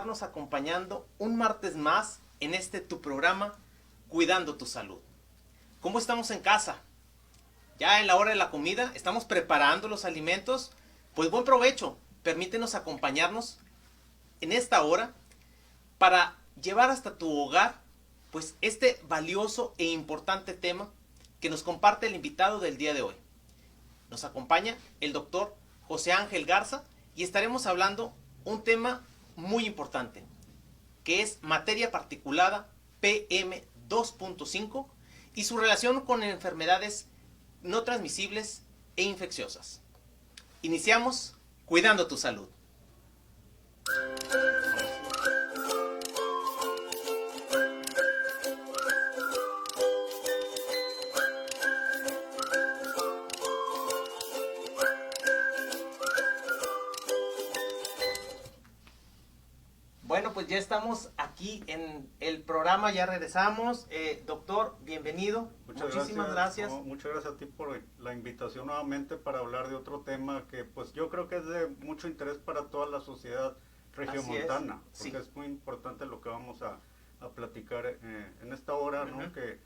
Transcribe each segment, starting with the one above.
estarnos acompañando un martes más en tu programa, Cuidando tu Salud. ¿Cómo estamos en casa? Ya en la hora de la comida, estamos preparando los alimentos. Pues buen provecho, permítenos acompañarnos en esta hora para llevar hasta tu hogar pues este valioso e importante tema que nos comparte el invitado del día de hoy. Nos acompaña el doctor José Ángel Garza y estaremos hablando un tema muy importante, que es materia particulada PM2.5 y su relación con enfermedades no transmisibles e infecciosas. Iniciamos Cuidando tu Salud. Bueno, pues ya estamos aquí en el programa, ya regresamos. Doctor, bienvenido. Muchísimas gracias. No, muchas gracias a ti por la invitación nuevamente para hablar de otro tema que pues yo creo que es de mucho interés para toda la sociedad regiomontana, porque es muy importante lo que vamos a platicar en esta hora, ¿no? Que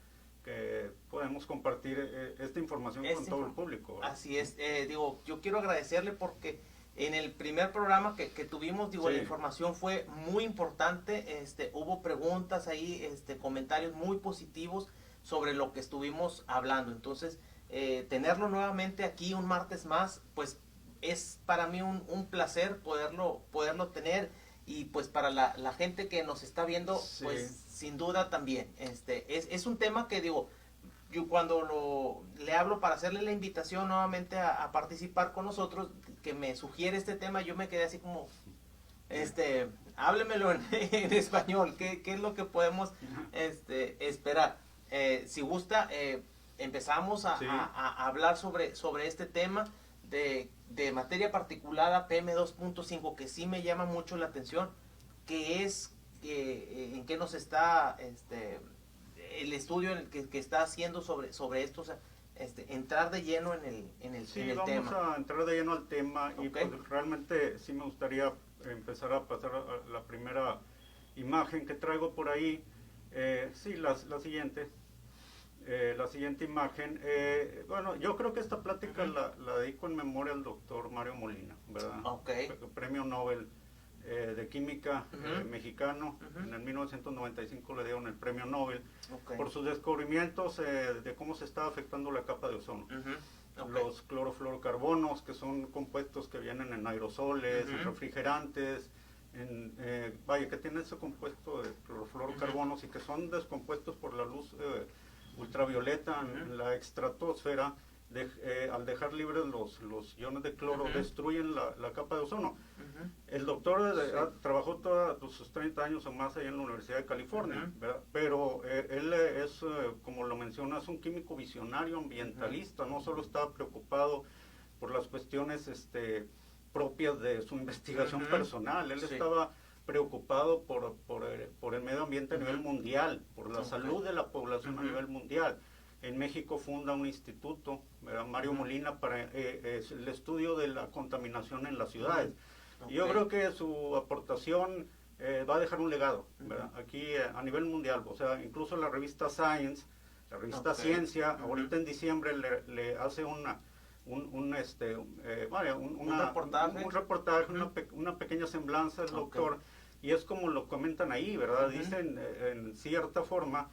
podemos compartir esta información con todo el público, ¿verdad? Así es. Yo quiero agradecerle porque en el primer programa que tuvimos, la información fue muy importante. Hubo preguntas ahí, comentarios muy positivos sobre lo que estuvimos hablando. Entonces, tenerlo nuevamente aquí un martes más, pues es para mí un placer poderlo tener. Y pues para la gente que nos está viendo, pues sin duda también. Es un tema que yo cuando le hablo para hacerle la invitación nuevamente a participar con nosotros, que me sugiere este tema, yo me quedé así como, háblemelo en español, ¿qué es lo que podemos esperar? Si gusta, empezamos a hablar sobre este tema de materia particulada PM2.5, que sí me llama mucho la atención, que es en qué nos está el estudio en el que está haciendo sobre esto, o sea, entrar de lleno en el tema. Vamos a entrar de lleno al tema. Y pues realmente sí me gustaría empezar a pasar a la primera imagen que traigo por ahí. La siguiente. La siguiente imagen. Bueno, yo creo que esta plática la dedico en memoria al doctor Mario Molina, ¿verdad? Premio Nobel de Química mexicano. En el 1995 le dieron el premio Nobel por sus descubrimientos de cómo se estaba afectando la capa de ozono. Los clorofluorocarbonos, que son compuestos que vienen en aerosoles, en refrigerantes, que tienen ese compuesto de clorofluorocarbonos y que son descompuestos por la luz ultravioleta en la estratosfera. Al dejar libres los iones de cloro, destruyen la capa de ozono. El doctor trabajó todos sus 30 años o más ahí en la Universidad de California, ¿verdad? Pero él es, como lo mencionas, un químico visionario, ambientalista. No solo estaba preocupado por las cuestiones propias de su investigación personal, él estaba preocupado por el medio ambiente a nivel mundial, por la salud de la población a nivel mundial. En México funda un instituto, ¿verdad? Mario Molina, para el estudio de la contaminación en las ciudades. Y yo creo que su aportación va a dejar un legado, ¿verdad? Aquí a nivel mundial. O sea, incluso la revista Science, la revista Ciencia, ahorita en diciembre le hace un reportaje, una pequeña semblanza del doctor. Y es como lo comentan ahí, ¿verdad? Dicen en cierta forma,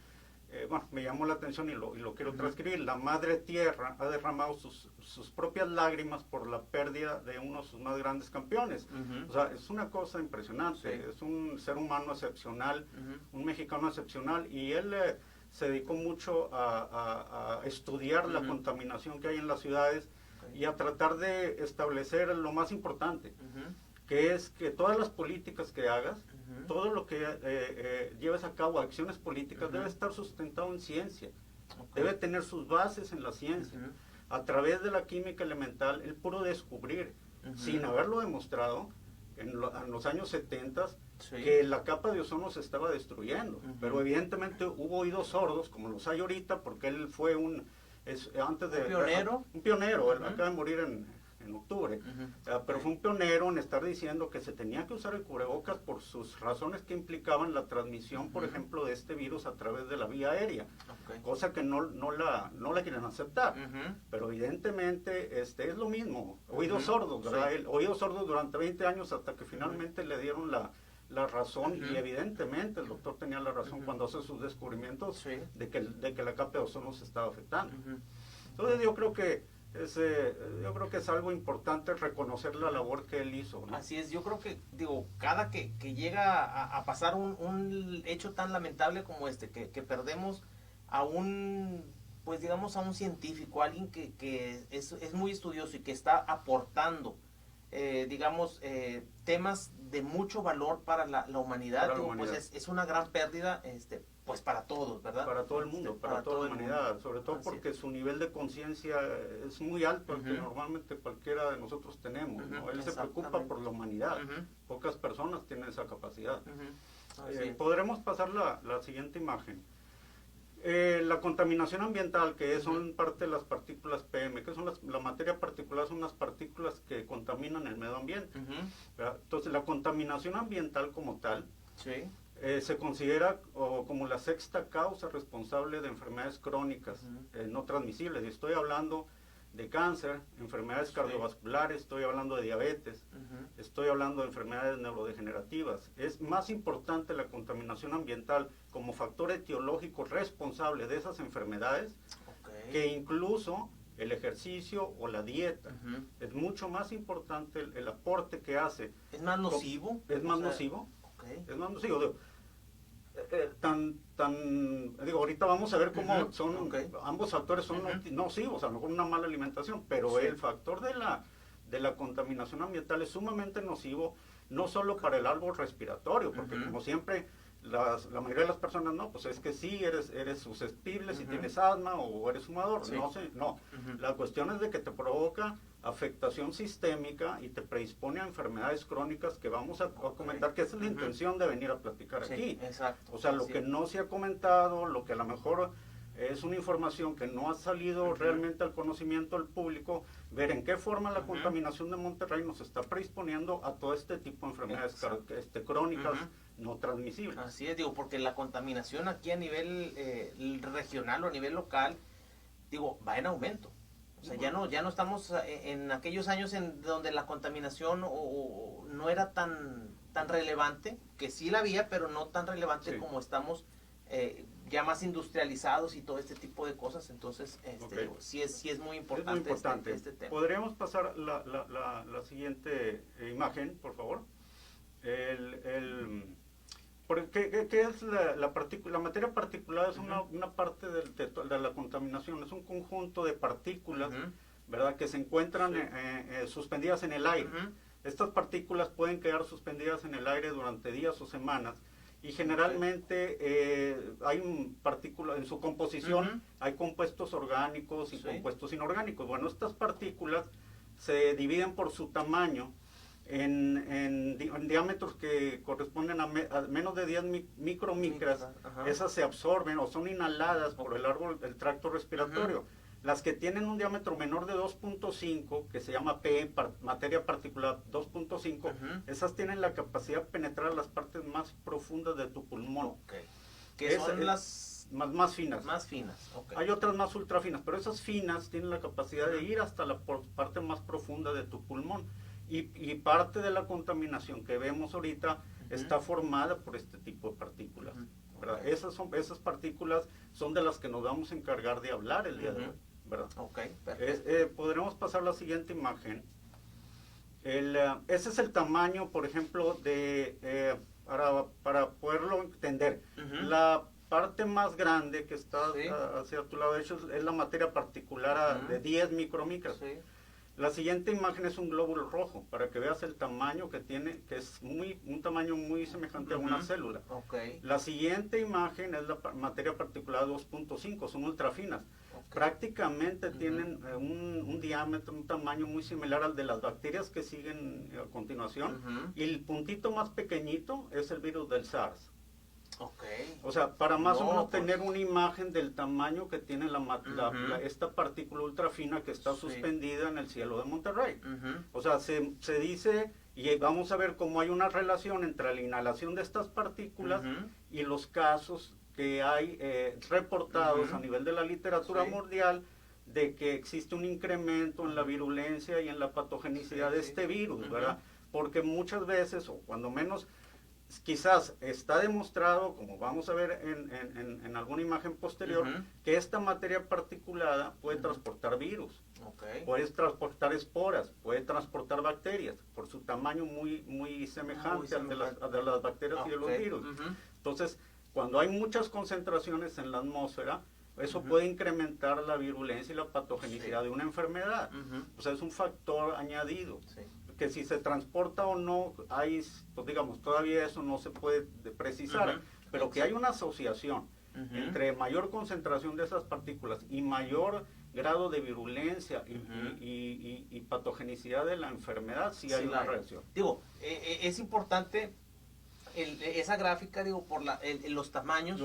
me llamó la atención y lo quiero transcribir: la madre tierra ha derramado sus propias lágrimas por la pérdida de uno de sus más grandes campeones. O sea, es una cosa impresionante. Es un ser humano excepcional, un mexicano excepcional, y él se dedicó mucho a estudiar la contaminación que hay en las ciudades y a tratar de establecer lo más importante, que es que todas las políticas que hagas, todo lo que lleves a cabo, acciones políticas, debe estar sustentado en ciencia, debe tener sus bases en la ciencia. A través de la química elemental, el puro descubrir, sin haberlo demostrado, en los años 70, que la capa de ozono se estaba destruyendo. Pero evidentemente hubo oídos sordos, como los hay ahorita, porque él fue un pionero. Él acaba de morir en octubre, pero fue un pionero en estar diciendo que se tenía que usar el cubrebocas por sus razones que implicaban la transmisión, por ejemplo, de este virus a través de la vía aérea, cosa que no la quieren aceptar, pero evidentemente es lo mismo, oídos sordos, ¿verdad? Oídos sordos durante 20 años hasta que finalmente le dieron la razón, y evidentemente el doctor tenía la razón cuando hace sus descubrimientos de que la capa de ozono se estaba afectando. Entonces yo creo que es algo importante reconocer la labor que él hizo, ¿no? Así es, yo creo que, cada que llega a pasar un hecho tan lamentable como que perdemos a pues digamos, a un científico, alguien que es muy estudioso y que está aportando, temas de mucho valor para la humanidad, pues es una gran pérdida, pues para todos, ¿verdad? Para todo el mundo, para toda la humanidad, sobre todo porque su nivel de conciencia es muy alto, el que normalmente cualquiera de nosotros tenemos, ¿no? Él se preocupa por la humanidad, pocas personas tienen esa capacidad. Podremos pasar la siguiente imagen. La contaminación ambiental, que son parte de las partículas PM, que son la materia particulada, son las partículas que contaminan el medio ambiente. Entonces, la contaminación ambiental como tal se considera como la sexta causa responsable de enfermedades crónicas no transmisibles. Y estoy hablando de cáncer, enfermedades cardiovasculares, estoy hablando de diabetes, estoy hablando de enfermedades neurodegenerativas. Es más importante la contaminación ambiental como factor etiológico responsable de esas enfermedades que incluso el ejercicio o la dieta. Es mucho más importante el aporte que hace. ¿Es más nocivo? Es más nocivo. Es más nocivo. Ahorita vamos a ver cómo son ambos factores son nocivos, a lo mejor una mala alimentación, pero el factor de la contaminación ambiental es sumamente nocivo, no solo para el árbol respiratorio, porque como siempre la mayoría de las personas pues es que sí, eres susceptible si tienes asma o eres fumador, la cuestión es de que te provoca afectación sistémica y te predispone a enfermedades crónicas que vamos a comentar, que esa es la intención de venir a platicar aquí. Exacto. O sea, lo que no se ha comentado, lo que a lo mejor es una información que no ha salido realmente al conocimiento del público, ver en qué forma la contaminación de Monterrey nos está predisponiendo a todo este tipo de enfermedades crónicas no transmisibles. Así es, porque la contaminación aquí a nivel regional o a nivel local, va en aumento. O sea, ya no estamos en aquellos años en donde la contaminación no era tan relevante, que sí la había, pero no tan relevante como estamos ya más industrializados y todo este tipo de cosas. Entonces, sí es muy importante, este tema. Podríamos pasar la siguiente imagen, por favor. ¿Qué es la materia particulada? Es una parte de la contaminación, es un conjunto de partículas, ¿verdad?, que se encuentran suspendidas en el aire. Estas partículas pueden quedar suspendidas en el aire durante días o semanas, y generalmente hay partículas en su composición, hay compuestos orgánicos y compuestos inorgánicos. Bueno, estas partículas se dividen por su tamaño en diámetros que corresponden a menos de 10 micromicras. Esas se absorben o son inhaladas por el tracto respiratorio. Las que tienen un diámetro menor de 2.5, que se llama materia particular 2.5, esas tienen la capacidad de penetrar las partes más profundas de tu pulmón. Que son las más finas. Más finas. Hay otras más ultra finas, pero esas finas tienen la capacidad de ir hasta la parte más profunda de tu pulmón. Y parte de la contaminación que vemos ahorita está formada por este tipo de partículas. ¿Verdad? Esas partículas son de las que nos vamos a encargar de hablar el día de hoy, ¿verdad? Podremos pasar a la siguiente imagen. Ese es el tamaño, por ejemplo, para poderlo entender. La parte más grande que está hacia tu lado, de hecho, es la materia particular de 10 micromicras. La siguiente imagen es un glóbulo rojo, para que veas el tamaño que tiene, que es un tamaño muy semejante a una célula. La siguiente imagen es la materia particulada 2.5, son ultrafinas. Prácticamente tienen un diámetro, un tamaño muy similar al de las bacterias que siguen a continuación. Y el puntito más pequeñito es el virus del SARS. Okay. O sea, para más o menos pues, tener una imagen del tamaño que tiene esta partícula ultrafina que está suspendida en el cielo de Monterrey. O sea, se dice, y vamos a ver cómo hay una relación entre la inhalación de estas partículas y los casos que hay reportados a nivel de la literatura mundial de que existe un incremento en la virulencia y en la patogenicidad de este virus, ¿verdad? Porque muchas veces, o cuando menos, quizás está demostrado, como vamos a ver en alguna imagen posterior, que esta materia particulada puede transportar virus, puede transportar esporas, puede transportar bacterias, por su tamaño muy semejante al de las bacterias y de los virus. Entonces, cuando hay muchas concentraciones en la atmósfera, eso puede incrementar la virulencia y la patogenicidad de una enfermedad. O sea, es un factor añadido. Que si se transporta o no, hay, pues digamos, todavía eso no se puede precisar, pero que hay una asociación entre mayor concentración de esas partículas y mayor grado de virulencia y patogenicidad de la enfermedad, sí hay una relación. Digo, es importante esa gráfica, digo, por los tamaños,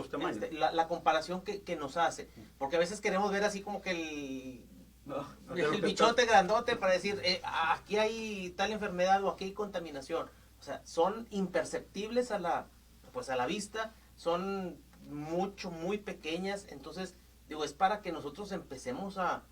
la comparación que nos hace, porque a veces queremos ver así como que el bichote grandote para decir, aquí hay tal enfermedad o aquí hay contaminación. O sea, son imperceptibles a la vista, son muy pequeñas. Entonces, digo, es para que nosotros empecemos a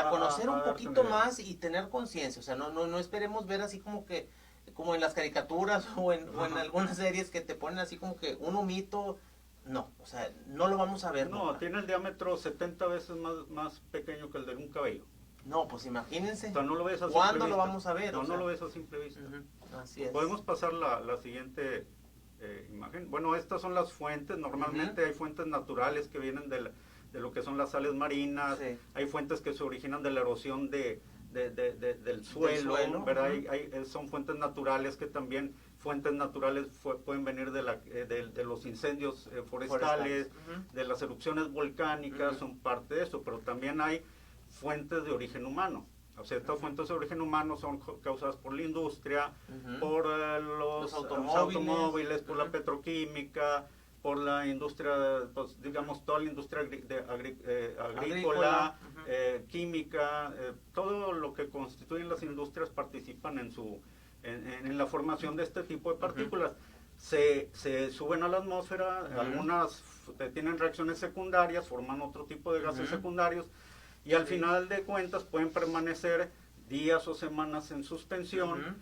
conocer un poquito más y tener conciencia. O sea, no esperemos ver así como en las caricaturas o en algunas series que te ponen así como que un humito. No, o sea, no lo vamos a ver. No, nunca. Tiene el diámetro 70 veces más pequeño que el de un cabello. No, pues imagínense. O sea, no lo ves a ¿Cuándo lo vamos a ver? No, no lo ves a simple vista. Así es. Podemos pasar la siguiente imagen. Bueno, estas son las fuentes. Normalmente hay fuentes naturales que vienen de lo que son las sales marinas. Hay fuentes que se originan de la erosión del suelo, ¿verdad? Son fuentes naturales que también... Fuentes naturales pueden venir de los incendios forestales, de las erupciones volcánicas, son parte de eso, pero también hay fuentes de origen humano. O sea, estas fuentes de origen humano son causadas por la industria, por los automóviles, por la petroquímica, por la industria, pues, digamos, toda la industria agrícola, química, todo lo que constituyen las industrias participan en la formación de este tipo de partículas. Se suben a la atmósfera, algunas tienen reacciones secundarias, forman otro tipo de gases secundarios, y al final de cuentas pueden permanecer días o semanas en suspensión,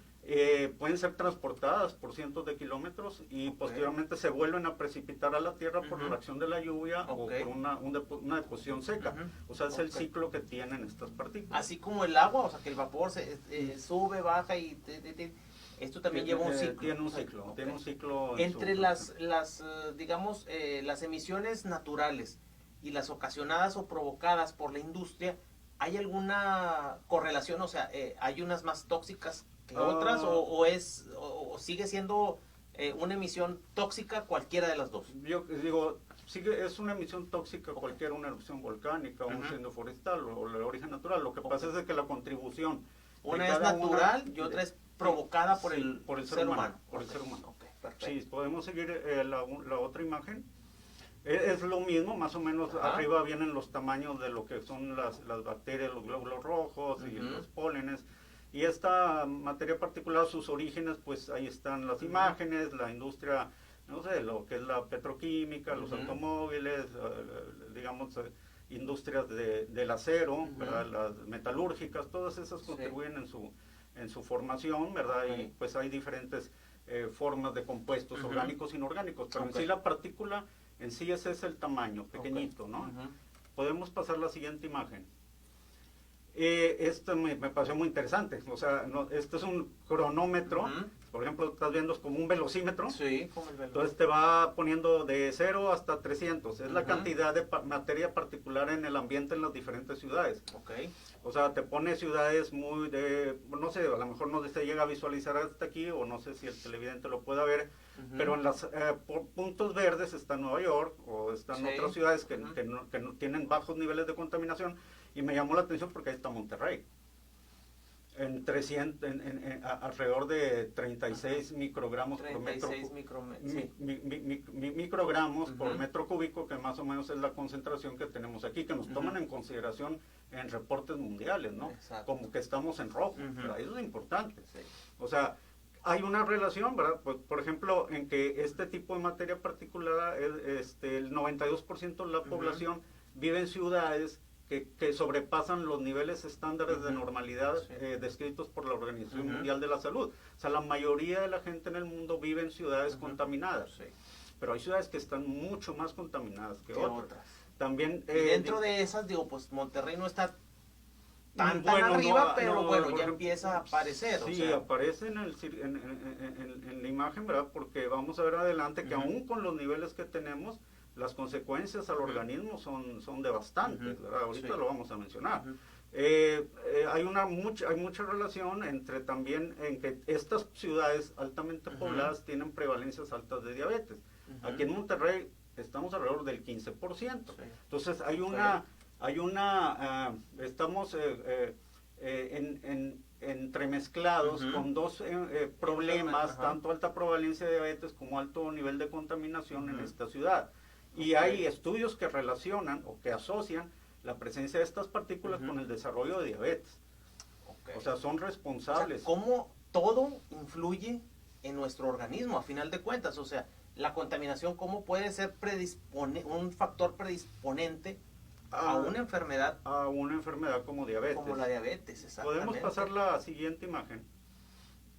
pueden ser transportadas por cientos de kilómetros y posteriormente se vuelven a precipitar a la Tierra por la acción de la lluvia o por una deposición seca. O sea, es el ciclo que tienen estas partículas. Así como el agua, o sea, que el vapor sube, baja y esto también lleva un ciclo. Tiene un ciclo. Entre digamos, las emisiones naturales y las ocasionadas o provocadas por la industria, ¿hay alguna correlación? O sea, ¿hay unas más tóxicas que otras o sigue siendo una emisión tóxica cualquiera de las dos? Yo digo, es una emisión tóxica cualquiera, una erupción volcánica, un incendio forestal o el origen natural. Lo que pasa es que la contribución... Una es natural y otra es provocada por el ser humano. Por el ser humano. Sí, podemos seguir la otra imagen. Es lo mismo, más o menos. Arriba vienen los tamaños de lo que son las bacterias, los glóbulos rojos y los pólenes. Y esta materia particular, sus orígenes, pues ahí están las imágenes, la industria, no sé, lo que es la petroquímica, los automóviles, digamos, industrias del acero, ¿verdad? Las metalúrgicas, todas esas contribuyen en su formación, ¿verdad? Y pues hay diferentes formas de compuestos orgánicos e inorgánicos, pero en sí la partícula, en sí ese es el tamaño, pequeñito, ¿no? Podemos pasar la siguiente imagen. Esto me pareció muy interesante, o sea, esto es un cronómetro, por ejemplo, estás viendo es como un velocímetro, sí, como el velocímetro. Entonces te va poniendo de 0 hasta 300, es la cantidad de materia particular en el ambiente en las diferentes ciudades. O sea, te pone ciudades muy no sé, a lo mejor no se llega a visualizar hasta aquí, o no sé si el televidente lo pueda ver, pero en los puntos verdes está Nueva York, o están otras ciudades que no tienen bajos niveles de contaminación, y me llamó la atención porque ahí está Monterrey. en 300, alrededor de 36 microgramos 36 por microgramos por metro cúbico, que más o menos es la concentración que tenemos aquí, que nos toman en consideración en reportes mundiales, ¿no? Exacto. Como que estamos en rojo, ¿verdad? Eso es importante. Sí. O sea, hay una relación, ¿verdad? Pues, por ejemplo, en que este tipo de materia particulada, el 92% de la población vive en ciudades que sobrepasan los niveles estándares de normalidad descritos por la Organización Mundial de la Salud. O sea, la mayoría de la gente en el mundo vive en ciudades contaminadas. Sí. Pero hay ciudades que están mucho más contaminadas que otras. También, y dentro de esas, digo, pues Monterrey no está tan arriba, pero bueno, ya empieza a aparecer. Sí, o sea, aparece en la imagen, ¿verdad? Porque vamos a ver adelante que aún con los niveles que tenemos, las consecuencias al organismo son devastantes, ¿verdad? Ahorita lo vamos a mencionar. Hay mucha relación entre también en que estas ciudades altamente pobladas tienen prevalencias altas de diabetes. Aquí en Monterrey estamos alrededor del 15%. Entonces estamos entremezclados con dos problemas, tanto alta prevalencia de diabetes como alto nivel de contaminación en esta ciudad. Y hay estudios que relacionan o que asocian la presencia de estas partículas con el desarrollo de diabetes. O sea, son responsables. O sea, ¿cómo todo influye en nuestro organismo a final de cuentas? O sea, la contaminación, ¿cómo puede ser un factor predisponente a una enfermedad? A una enfermedad como diabetes. Como la diabetes, exactamente. Podemos pasar la siguiente imagen.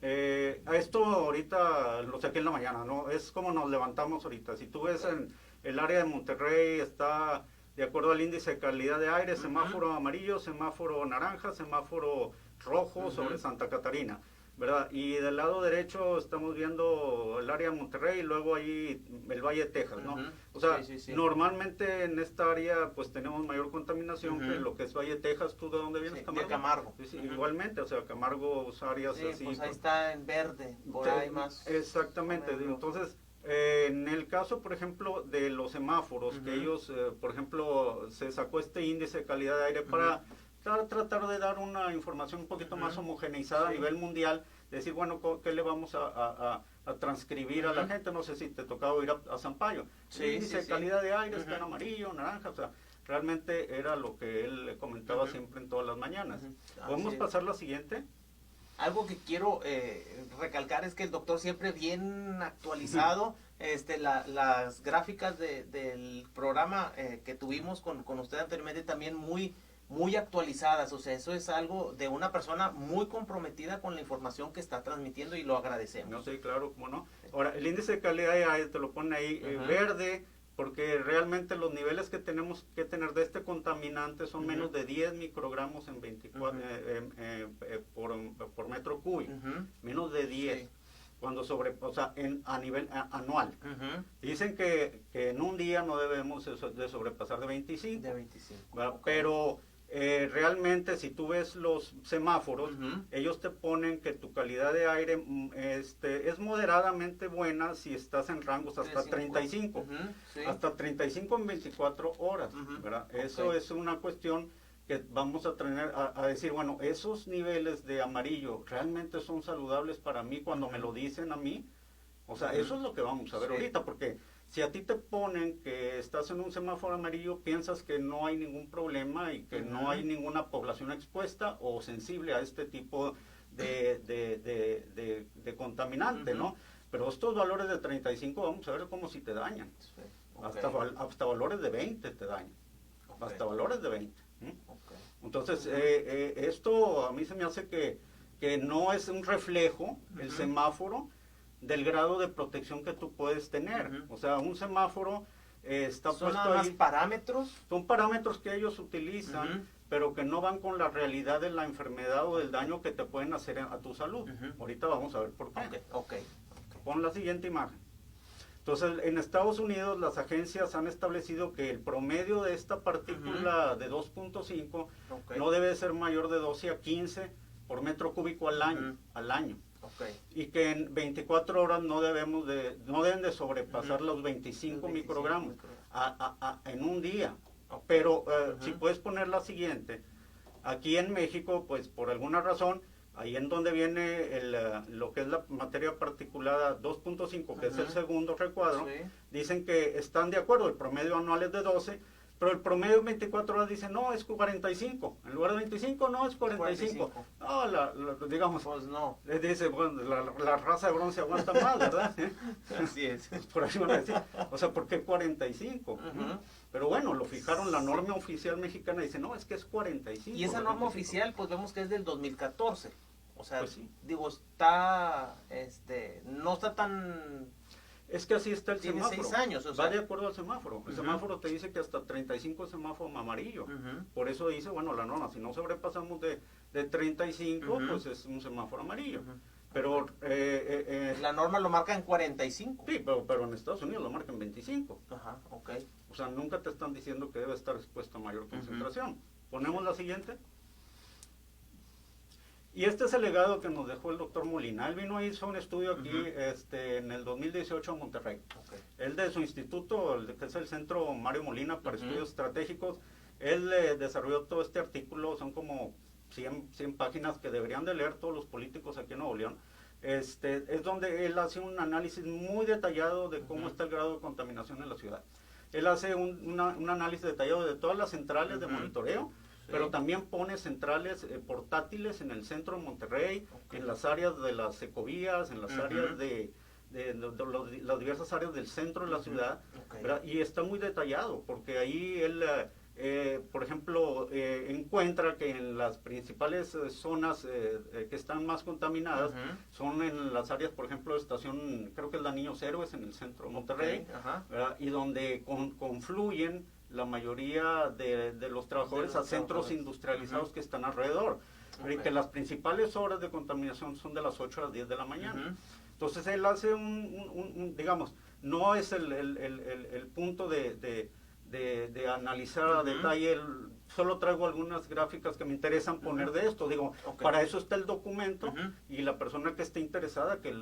A esto ahorita lo saqué en la mañana, ¿no? Es como nos levantamos ahorita. Si tú ves en el área de Monterrey, está de acuerdo al índice de calidad de aire, semáforo amarillo, semáforo naranja, semáforo rojo sobre Santa Catarina, ¿verdad? Y del lado derecho estamos viendo el área de Monterrey y luego ahí el Valle de Texas, ¿no? O sea, normalmente en esta área pues tenemos mayor contaminación que lo que es Valle de Texas. ¿Tú de dónde vienes, Camargo? De Camargo. Sí, igualmente, o sea, Camargo, áreas así. Pues ahí está en verde, por ahí más. Exactamente, entonces... en el caso, por ejemplo, de los semáforos, que ellos, por ejemplo, se sacó este índice de calidad de aire para tratar de dar una información un poquito más homogeneizada a nivel mundial, decir, bueno, ¿qué le vamos a transcribir a la gente? No sé si te tocaba ir a Sampaio. El índice de calidad de aire está en amarillo, naranja, o sea, realmente era lo que él le comentaba siempre en todas las mañanas. ¿Podemos pasar la siguiente? Algo que quiero recalcar es que el doctor siempre bien actualizado, las gráficas del programa que tuvimos con usted anteriormente también muy actualizadas. O sea, eso es algo de una persona muy comprometida con la información que está transmitiendo y lo agradecemos. No sé, claro, cómo no. Ahora, el índice de calidad de aire te lo pone ahí verde, porque realmente los niveles que tenemos que tener de este contaminante son menos de 10 microgramos en 24 por metro cúbico, menos de 10, cuando o sea, a nivel anual. Dicen que en un día no debemos de sobrepasar de 25. De 25. Okay. Pero realmente si tú ves los semáforos, ellos te ponen que tu calidad de aire es moderadamente buena si estás en rangos hasta 35, hasta 35 en 24 horas, ¿verdad? Eso es una cuestión que vamos a tener a decir, bueno, esos niveles de amarillo realmente son saludables para mí cuando me lo dicen a mí. O sea, eso es lo que vamos a ver ahorita, porque si a ti te ponen que estás en un semáforo amarillo, piensas que no hay ningún problema y que no hay ninguna población expuesta o sensible a este tipo de contaminante, ¿no? Pero estos valores de 35 vamos a ver como si te dañan. Hasta valores de 20 te dañan. Hasta valores de 20. Entonces, esto a mí se me hace que no es un reflejo, el semáforo, del grado de protección que tú puedes tener. O sea, un semáforo está puesto ahí. ¿Son parámetros? Son parámetros que ellos utilizan, pero que no van con la realidad de la enfermedad o del daño que te pueden hacer a tu salud. Ahorita vamos a ver por qué. Pon la siguiente imagen. Entonces, en Estados Unidos las agencias han establecido que el promedio de esta partícula de 2.5 no debe ser mayor de 12 a 15 por metro cúbico al año. Y que en 24 horas no deben de sobrepasar los 25 microgramos en un día. Pero si puedes poner la siguiente, aquí en México, pues por alguna razón, ahí en donde viene lo que es la materia particulada 2.5, que es el segundo recuadro, dicen que están de acuerdo, el promedio anual es de 12, pero el promedio en 24 horas dice, no, es 45. En lugar de 25, no, es 45. No, digamos, pues no. Dice, bueno, la raza de bronce aguanta más, ¿verdad? Así es. Por ahí van a decir, o sea, ¿por qué 45? Pero bueno, lo fijaron, la norma oficial mexicana dice, no, es que es 45. Y esa norma oficial, pues vemos que es del 2014. O sea, pues sí. Digo, está, no está tan... Es que así está el tiene semáforo. 6 años, o sea. Va de acuerdo al semáforo. El semáforo te dice que hasta 35 es semáforo amarillo. Por eso dice, bueno, la norma, si no sobrepasamos de 35, pues es un semáforo amarillo. Pero... la norma lo marca en 45. Sí, pero en Estados Unidos lo marca en 25. Ajá, ok. O sea, nunca te están diciendo que debe estar expuesto a mayor concentración. Ponemos la siguiente. Y este es el legado que nos dejó el doctor Molina. Él vino, hizo un estudio aquí en el 2018 en Monterrey. Él de su instituto, que es el Centro Mario Molina para Estudios Estratégicos, él desarrolló todo este artículo, son como 100 páginas que deberían de leer todos los políticos aquí en Nuevo León. Es donde él hace un análisis muy detallado de cómo está el grado de contaminación en la ciudad. Él hace un análisis detallado de todas las centrales de monitoreo, pero también pone centrales portátiles en el centro de Monterrey, en las áreas de las ecovías, en las áreas de las diversas áreas del centro de la ciudad, y está muy detallado, porque ahí él, por ejemplo, encuentra que en las principales zonas que están más contaminadas son en las áreas, por ejemplo, de estación, creo que es la Niños Héroes en el centro de Monterrey, y donde confluyen la mayoría de los trabajadores a centros industrializados que están alrededor. Que las principales horas de contaminación son de las 8 a las 10 de la mañana. Entonces él hace digamos, no es el punto de analizar a detalle, solo traigo algunas gráficas que me interesan poner de esto. Digo, para eso está el documento y la persona que esté interesada que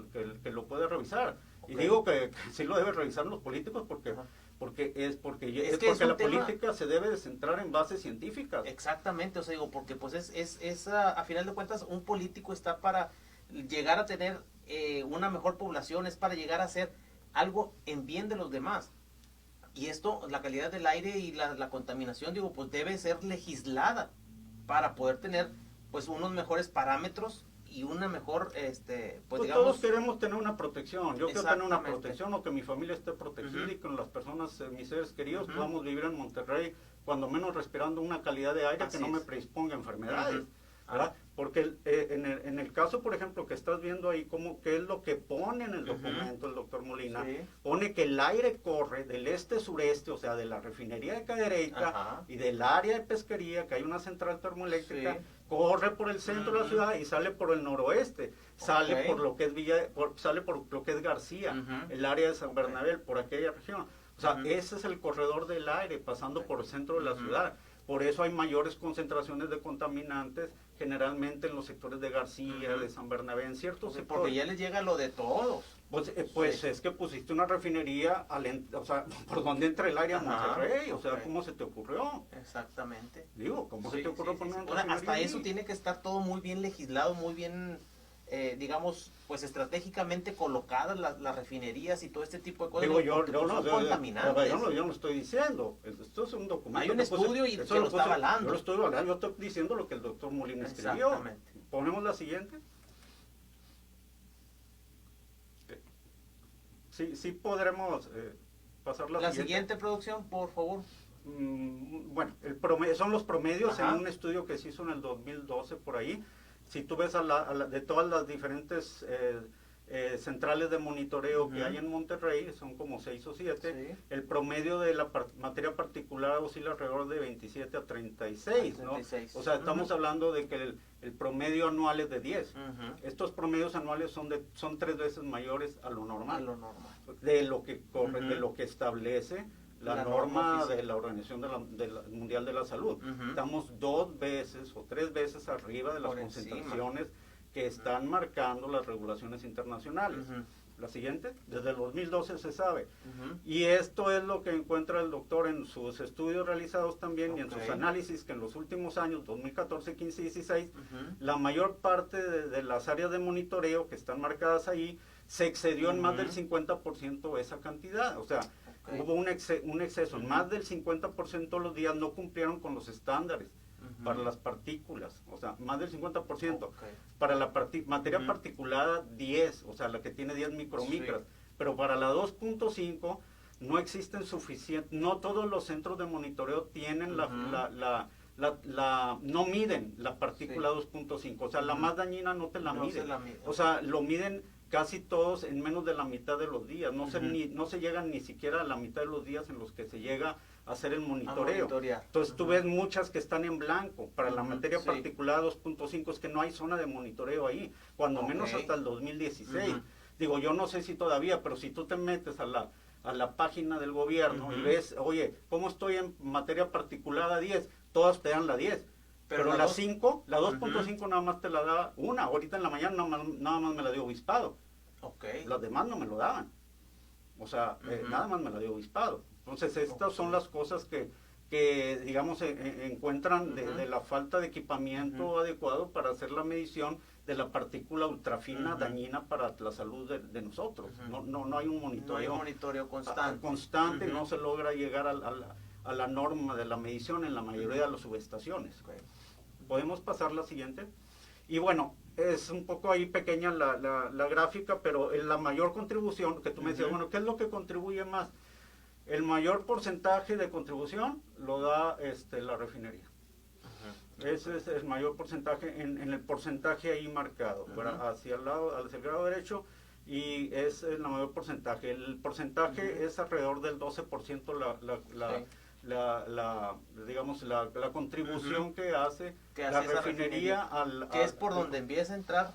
lo puede revisar. Y digo que sí lo deben revisar los políticos porque la política se debe de centrar en bases científicas. Exactamente, o sea, digo, porque pues es a final de cuentas un político está para llegar a tener una mejor población, es para llegar a hacer algo en bien de los demás. Y esto, la calidad del aire y la contaminación, digo, pues debe ser legislada para poder tener pues unos mejores parámetros y una mejor, pues digamos... Todos queremos tener una protección. Yo quiero tener una protección o que mi familia esté protegida y con las personas, mis seres queridos, podamos vivir en Monterrey, cuando menos respirando una calidad de aire que no me predisponga a enfermedades. ¿Verdad? Porque en el caso, por ejemplo, que estás viendo ahí, ¿qué es lo que pone en el documento el doctor Molina? Pone que el aire corre del este-sureste, o sea, de la refinería de Cadereyta y del área de pesquería, que hay una central termoeléctrica, corre por el centro de la ciudad y sale por el noroeste, sale por lo que es sale por lo que es García, el área de San Bernabé, por aquella región. O sea, ese es el corredor del aire pasando por el centro de la ciudad. Por eso hay mayores concentraciones de contaminantes, generalmente en los sectores de García, de San Bernabé, en ciertos sectores. Porque ya les llega lo de todos. Pues es que pusiste una refinería, o sea, por donde entra el aire a Monterrey, o sea, ¿cómo se te ocurrió? Exactamente. Digo, ¿cómo se te ocurrió poner una refinería? Hasta eso tiene que estar todo muy bien legislado, muy bien, digamos, pues estratégicamente colocadas las refinerías y todo este tipo de cosas. Digo, yo contaminantes. Yo no estoy diciendo, esto es un documento. Hay un estudio y que lo está avalando. Yo lo estoy avalando, yo estoy diciendo lo que el doctor Molina escribió. Exactamente. Ponemos la siguiente. Sí podremos pasar la siguiente producción, por favor. Bueno, son los promedios en un estudio que se hizo en el 2012 por ahí. Si tú ves de todas las diferentes centrales de monitoreo que hay en Monterrey, son como 6 o 7, el promedio de la materia particular oscila alrededor de 27 a 36, ¿no? O sea, estamos hablando de que el promedio anual es de 10. Estos promedios anuales son 3 veces mayores a lo normal. De lo que de lo que establece la norma de la Organización Mundial de la Salud. Estamos 2 veces o 3 veces arriba de las concentraciones que están marcando las regulaciones internacionales. La siguiente, desde el 2012 se sabe. Y esto es lo que encuentra el doctor en sus estudios realizados también y en sus análisis, que en los últimos años, 2014, 15 y 16, la mayor parte de las áreas de monitoreo que están marcadas ahí, se excedió en más del 50% esa cantidad. O sea, hubo un exceso. Más del 50% de los días no cumplieron con los estándares para las partículas, o sea, más del 50%. Para la materia particulada, 10, o sea, la que tiene 10 micromicras. Pero para la 2.5 no existen suficientes, no todos los centros de monitoreo tienen no miden la partícula 2.5, o sea, la más dañina no te la miden. O sea, lo miden casi todos en menos de la mitad de los días. No se llegan ni siquiera a la mitad de los días en los que se llega a hacer el monitoreo. Entonces tú ves muchas que están en blanco. Para la materia particulada 2.5 es que no hay zona de monitoreo ahí, cuando menos hasta el 2016. Digo, yo no sé si todavía, pero si tú te metes a la página del gobierno y ves, oye, ¿cómo estoy en materia particulada 10? Todas te dan la 10. Pero la 5, la 2.5 nada más te la da una. Ahorita en la mañana nada más me la dio Obispado. Las demás no me lo daban. O sea, nada más me la dio Obispado. Entonces estas son las cosas que digamos, encuentran de la falta de equipamiento adecuado para hacer la medición de la partícula ultrafina dañina para la salud de nosotros. No hay un monitoreo. No hay un monitoreo constante. Constante, no se logra llegar a la norma de la medición en la mayoría de las subestaciones. ¿Podemos pasar la siguiente? Y bueno, es un poco ahí pequeña la gráfica, pero la mayor contribución, que tú me decías, bueno, ¿qué es lo que contribuye más? El mayor porcentaje de contribución lo da la refinería. Ese es el mayor porcentaje, en el porcentaje ahí marcado, hacia el grado derecho, y es el mayor porcentaje. El porcentaje es alrededor del 12% digamos, la contribución que hace la refinería que es por donde empieza a entrar.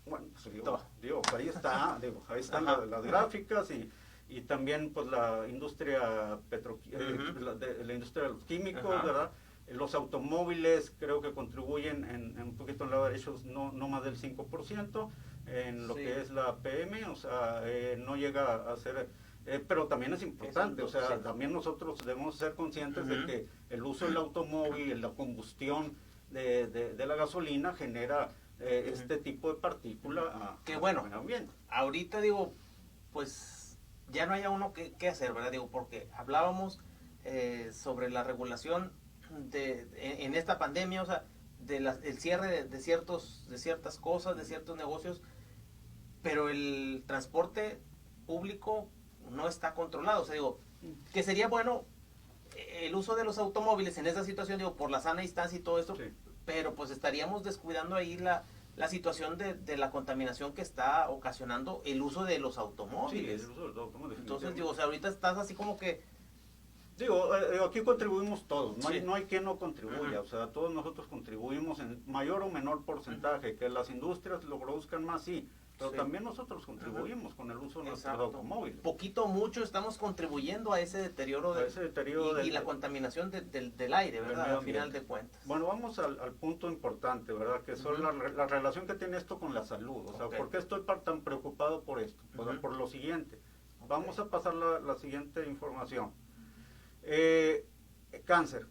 Bueno, pues, digo, ahí están las gráficas y también pues la industria la industria de los químicos, ¿verdad? Los automóviles creo que contribuyen en un poquito al lado derecho, no más del 5% en lo que es la PM, o sea, no llega a ser... pero también es importante, o sea, también nosotros debemos ser conscientes de que el uso del automóvil, la combustión de la gasolina genera este tipo de partícula que bueno, al ambiente. Ahorita digo, pues ya no haya uno que hacer, ¿verdad? Digo, porque hablábamos sobre la regulación en esta pandemia, o sea, el cierre de ciertas cosas, de ciertos negocios, pero el transporte público no está controlado. O sea, digo, que sería bueno el uso de los automóviles en esa situación, digo, por la sana distancia y todo esto, pero pues estaríamos descuidando ahí la situación de la contaminación que está ocasionando el uso de los automóviles. Sí, el uso de los automóviles. Entonces, digo, o sea, ahorita estás así como que... Digo, aquí contribuimos todos, no hay quien no contribuya, o sea, todos nosotros contribuimos en mayor o menor porcentaje, que las industrias lo produzcan más, sí, pero también nosotros contribuimos con el uso de nuestros automóviles. Poquito o mucho estamos contribuyendo a ese deterioro, y la contaminación del aire, ¿verdad? Al final de cuentas. Bueno, vamos al punto importante, ¿verdad? Que son la relación que tiene esto con la salud. O sea, ¿por qué estoy tan preocupado por esto? Por lo siguiente. Vamos a pasar la siguiente información. Cáncer.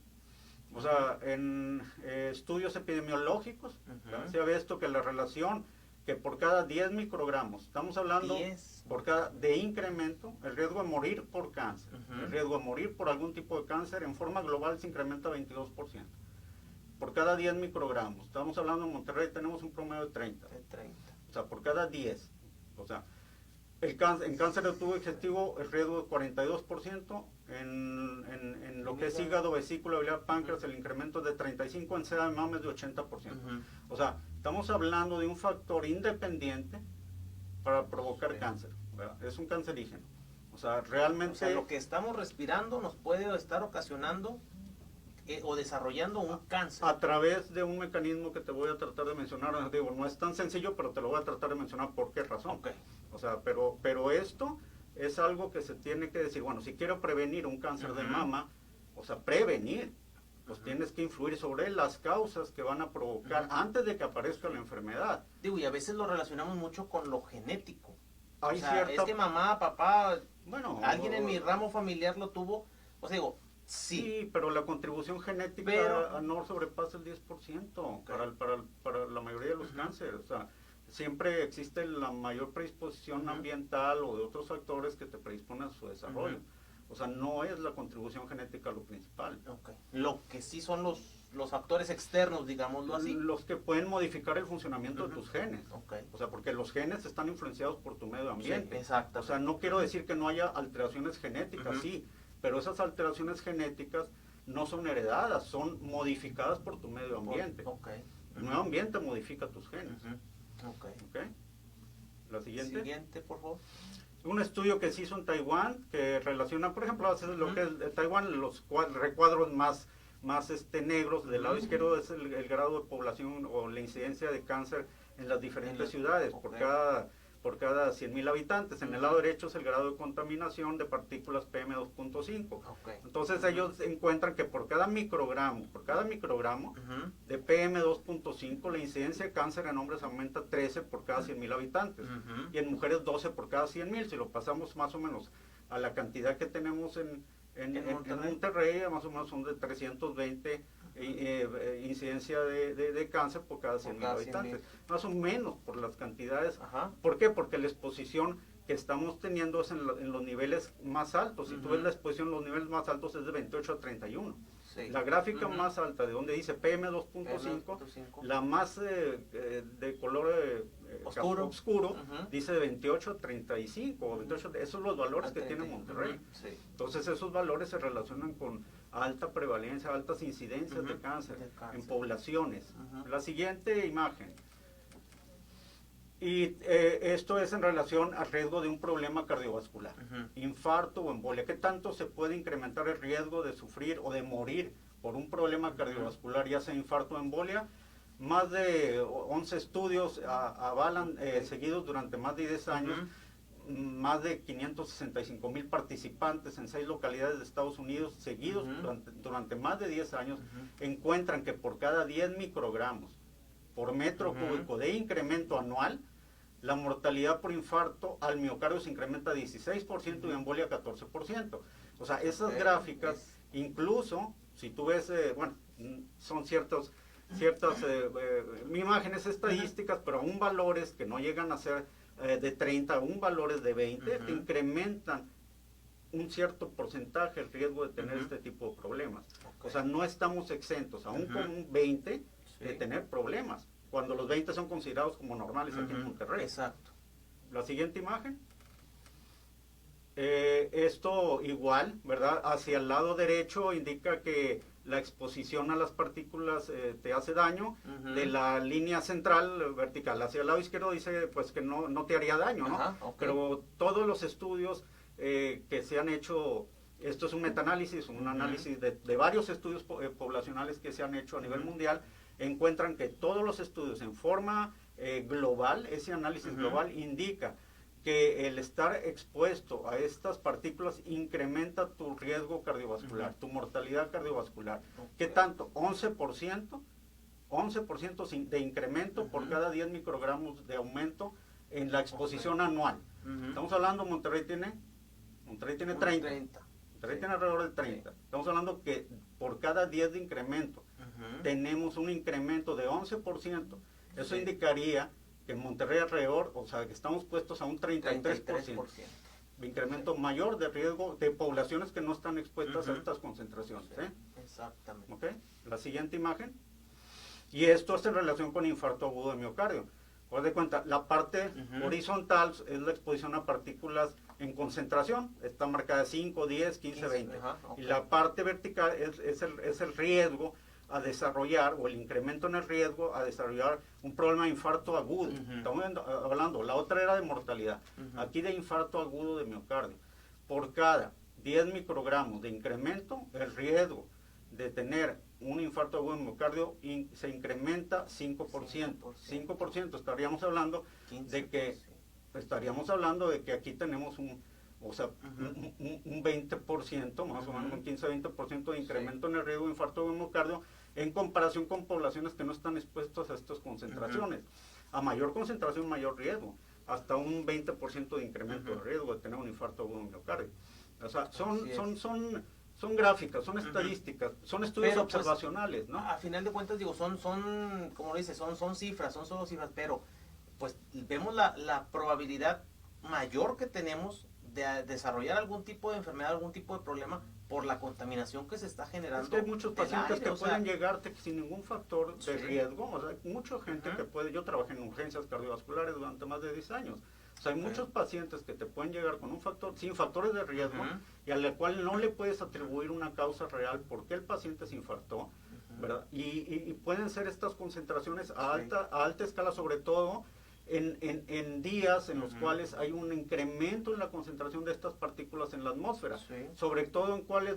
O sea, en estudios epidemiológicos se ha visto que la relación que por cada 10 microgramos, estamos hablando por cada de incremento, el riesgo de morir por cáncer, el riesgo de morir por algún tipo de cáncer en forma global se incrementa 22%. Por cada 10 microgramos, estamos hablando en Monterrey tenemos un promedio de 30. O sea, por cada 10. O sea, en cáncer de tubo digestivo el riesgo de 42%, en lo que es hígado, vesícula, biliar, páncreas, el incremento es de 35%, en seda de mama es de 80%. O sea, estamos hablando de un factor independiente para provocar cáncer, ¿verdad? Es un cancerígeno. O sea, realmente... O sea, lo que estamos respirando nos puede estar ocasionando o desarrollando un cáncer. A través de un mecanismo que te voy a tratar de mencionar, digo, no es tan sencillo, pero te lo voy a tratar de mencionar por qué razón. O sea, pero esto es algo que se tiene que decir, bueno, si quiero prevenir un cáncer de mama, o sea, prevenir, pues tienes que influir sobre las causas que van a provocar antes de que aparezca la enfermedad. Digo, y a veces lo relacionamos mucho con lo genético. hay o sea, cierta... es que mamá, papá, bueno, alguien en mi ramo familiar lo tuvo. O sea, digo, sí, pero la contribución genética no sobrepasa el 10% Okay. para la mayoría de los cánceres. O sea, siempre existe la mayor predisposición ambiental o de otros factores que te predisponen a su desarrollo. O sea, no es la contribución genética lo principal. Okay. Lo que sí son los factores externos, digámoslo así. Los que pueden modificar el funcionamiento de tus genes. Okay. O sea, porque los genes están influenciados por tu medio ambiente. Sí, exacto. O sea, no quiero decir que no haya alteraciones genéticas, sí, pero esas alteraciones genéticas no son heredadas, son modificadas por tu medio ambiente. Okay. El medio ambiente modifica tus genes. Okay. Okay. La siguiente. Siguiente, por favor. Un estudio que se hizo en Taiwán que relaciona, por ejemplo, lo que es Taiwán, los recuadros más negros del lado izquierdo es el grado de población o la incidencia de cáncer en las diferentes ciudades por cada 100,000 habitantes. En el lado derecho es el grado de contaminación de partículas PM2.5. Entonces ellos encuentran que por cada microgramo de PM2.5 la incidencia de cáncer en hombres aumenta 13 por cada 100,000 habitantes y en mujeres 12 por cada 100,000. Si lo pasamos más o menos a la cantidad que tenemos en Monterrey, más o menos son de 320 incidencia de cáncer por cada 100,000 habitantes. Más o menos por las cantidades. ¿Por qué? Porque la exposición que estamos teniendo es en los niveles más altos. Si tú ves la exposición, los niveles más altos es de 28 a 31. Sí. La gráfica más alta, de donde dice PM2.5, la más de color oscuro dice de 28 a 35. 28, esos son los valores que tiene Monterrey. Sí. Entonces esos valores se relacionan con alta prevalencia, altas incidencias de cáncer en poblaciones. La siguiente imagen. Y esto es en relación al riesgo de un problema cardiovascular, infarto o embolia. ¿Qué tanto se puede incrementar el riesgo de sufrir o de morir por un problema cardiovascular, ya sea infarto o embolia? Más de 11 estudios avalan, seguidos durante más de 10 años, más de 565,000 participantes en 6 localidades de Estados Unidos, seguidos durante más de 10 años, encuentran que por cada 10 microgramos por metro cúbico de incremento anual, la mortalidad por infarto al miocardio se incrementa 16% y embolia 14%. O sea, esas gráficas, incluso, si tú ves, bueno, son ciertas imágenes estadísticas, pero aún valores que no llegan a ser de 30, aún valores de 20, te incrementan un cierto porcentaje el riesgo de tener este tipo de problemas. O sea, no estamos exentos, aún con un 20, de tener problemas, cuando los 20 son considerados como normales aquí en Monterrey. Exacto. La siguiente imagen. Esto igual, ¿verdad? Hacia el lado derecho indica que la exposición a las partículas te hace daño. De la línea central vertical hacia el lado izquierdo dice pues que no te haría daño, ¿no? Pero todos los estudios que se han hecho, esto es un metaanálisis, un análisis de varios estudios poblacionales que se han hecho a nivel mundial, encuentran que todos los estudios en forma global, ese análisis global indica que el estar expuesto a estas partículas incrementa tu riesgo cardiovascular, tu mortalidad cardiovascular. ¿Qué tanto? 11% de incremento por cada 10 microgramos de aumento en la exposición anual. Estamos hablando, Monterrey tiene 30. Monterrey tiene alrededor de 30. Estamos hablando que por cada 10 de incremento tenemos un incremento de 11%. Eso indicaría que en Monterrey alrededor, o sea, que estamos puestos a un 33% de incremento mayor de riesgo de poblaciones que no están expuestas a estas concentraciones. Exactamente. ¿Okay? La siguiente imagen. Y esto es en relación con infarto agudo de miocardio. Haz de cuenta, la parte horizontal es la exposición a partículas en concentración, está marcada 5, 10, 15, 20. Y la parte vertical es el riesgo a desarrollar, o el incremento en el riesgo a desarrollar un problema de infarto agudo. Estamos hablando, la otra era de mortalidad, aquí de infarto agudo de miocardio. Por cada 10 microgramos de incremento, el riesgo de tener un infarto agudo de miocardio se incrementa 5%. 5%, estaríamos hablando de que aquí tenemos un 20%, más o menos un 15-20% de incremento en el riesgo de infarto de miocardio en comparación con poblaciones que no están expuestas a estas concentraciones. A mayor concentración, mayor riesgo. hasta un 20% de incremento de riesgo de tener un infarto agudo de miocardio. O sea, son gráficas, son estadísticas, son estudios observacionales, ¿no? A final de cuentas, digo, son como lo dice, son cifras, son solo cifras, pero pues vemos la probabilidad mayor que tenemos de desarrollar algún tipo de enfermedad, algún tipo de problema por la contaminación que se está generando. Es que hay muchos pacientes que pueden llegarte sin ningún factor de riesgo, o sea, hay mucha gente que puede, yo trabajé en urgencias cardiovasculares durante más de 10 años, o sea, hay muchos pacientes que te pueden llegar con un factor, sin factores de riesgo, y al cual no le puedes atribuir una causa real por qué el paciente se infartó, ¿verdad? Y pueden ser estas concentraciones a alta escala, sobre todo en días en los cuales hay un incremento en la concentración de estas partículas en la atmósfera, sobre todo en cuáles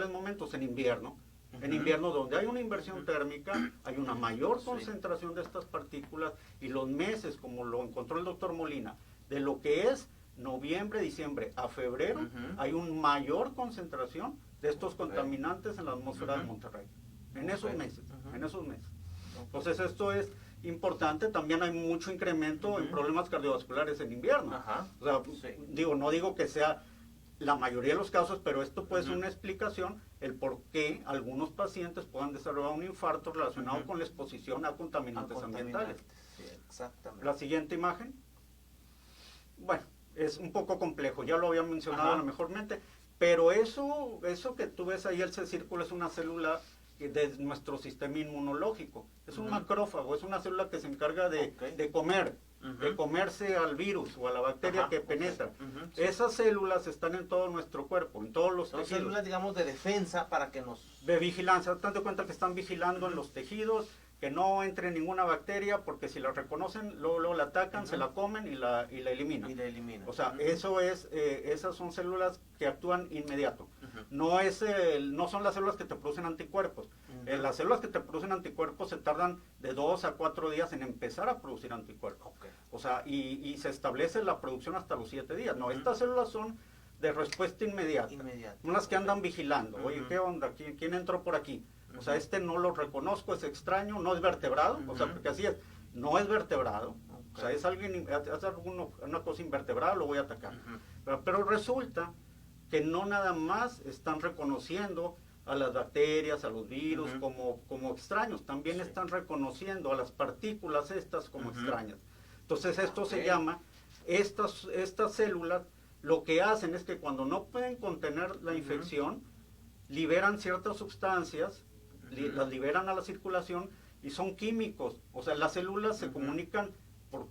momentos, en invierno. En invierno, donde hay una inversión térmica, hay una mayor concentración de estas partículas, y los meses, como lo encontró el doctor Molina, de lo que es noviembre, diciembre a febrero, hay una mayor concentración de estos contaminantes en la atmósfera de Monterrey, en esos meses, Entonces esto es importante. También hay mucho incremento en problemas cardiovasculares en invierno. O sea, no digo que sea la mayoría de los casos, pero esto puede ser una explicación el por qué algunos pacientes puedan desarrollar un infarto relacionado con la exposición a contaminantes ambientales. Sí, exactamente. La siguiente imagen. Bueno, es un poco complejo, ya lo había mencionado a lo mejormente, pero eso que tú ves ahí, ese círculo, es una célula de nuestro sistema inmunológico. Es un macrófago, es una célula que se encarga de comer, de comerse al virus o a la bacteria que penetra. Esas células están en todo nuestro cuerpo, en todos los tejidos. Son células, digamos, de defensa para que nos... De vigilancia, date cuenta que están vigilando en los tejidos, que no entre ninguna bacteria, porque si la reconocen, luego la atacan, se la comen y la eliminan. O sea, eso es, esas son células que actúan inmediato. No son las células que te producen anticuerpos. Las células que te producen anticuerpos se tardan de 2 a 4 días en empezar a producir anticuerpos. O sea, y se establece la producción hasta los 7 días. No, estas células son de respuesta inmediata. Unas que andan vigilando. Oye, ¿qué onda? ¿Quién entró por aquí? O sea, no lo reconozco, es extraño, no es vertebrado, o sea, porque así es, no es vertebrado, o sea, es alguien, hace una cosa invertebrada, lo voy a atacar. Pero resulta que no nada más están reconociendo a las bacterias, a los virus como extraños, también están reconociendo a las partículas estas como extrañas. Entonces esto se llama, estas células lo que hacen es que cuando no pueden contener la infección, liberan ciertas sustancias, las liberan a la circulación, y son químicos. O sea, las células se comunican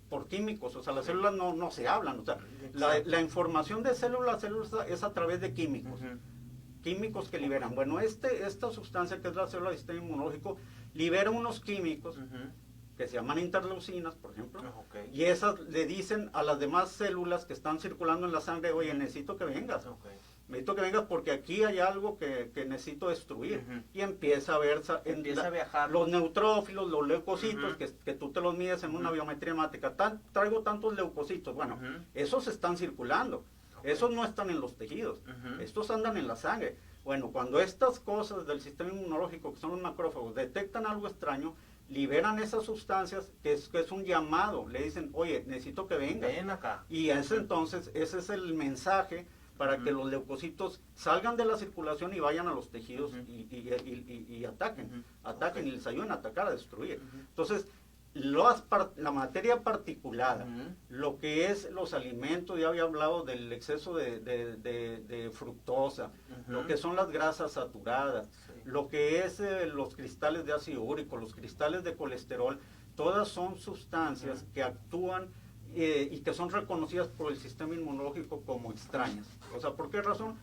por químicos. O sea, las células no se hablan. O sea, la información de célula a célula es a través de químicos. Químicos que liberan. Bueno, esta sustancia que es la célula del sistema inmunológico libera unos químicos que se llaman interleucinas, por ejemplo, y esas le dicen a las demás células que están circulando en la sangre: oye, necesito que vengas. Necesito que vengas porque aquí hay algo que necesito destruir. Y empieza a ver los neutrófilos, los leucocitos, que tú te los mides en una biometría hemática. Traigo tantos leucocitos. Bueno, esos están circulando. Esos no están en los tejidos. Estos andan en la sangre. Bueno, cuando estas cosas del sistema inmunológico, que son los macrófagos, detectan algo extraño, liberan esas sustancias, que es un llamado. Le dicen: oye, necesito que vengas. Ven acá. Y entonces ese es el mensaje para que los leucocitos salgan de la circulación y vayan a los tejidos y ataquen y les ayuden a atacar, a destruir. Entonces, la materia particulada, lo que es los alimentos, ya había hablado del exceso de fructosa, lo que son las grasas saturadas, lo que es los cristales de ácido úrico, los cristales de colesterol, todas son sustancias que actúan y que son reconocidas por el sistema inmunológico como extrañas. O sea, ¿por qué razón?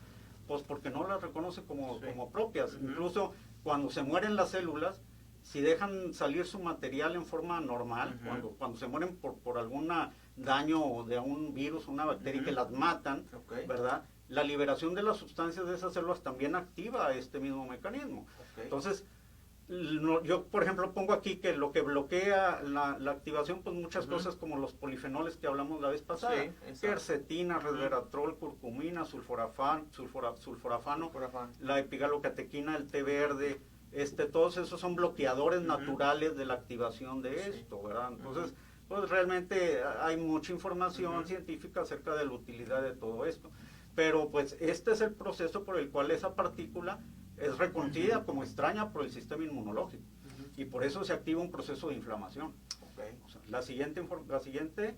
Pues porque no las reconoce como propias. Incluso cuando se mueren las células, si dejan salir su material en forma normal, cuando se mueren por algún daño de un virus, una bacteria que las matan, ¿verdad? La liberación de las sustancias de esas células también activa este mismo mecanismo. Entonces, yo, por ejemplo, pongo aquí que lo que bloquea la activación, pues muchas cosas como los polifenoles que hablamos la vez pasada, quercetina, resveratrol, curcumina, sulforafano, la epigalocatequina, el té verde, todos esos son bloqueadores naturales de la activación de esto, ¿verdad? Entonces, Pues realmente hay mucha información científica acerca de la utilidad de todo esto. Pero pues este es el proceso por el cual esa partícula es reconocida como extraña por el sistema inmunológico. Y por eso se activa un proceso de inflamación. O sea, la siguiente,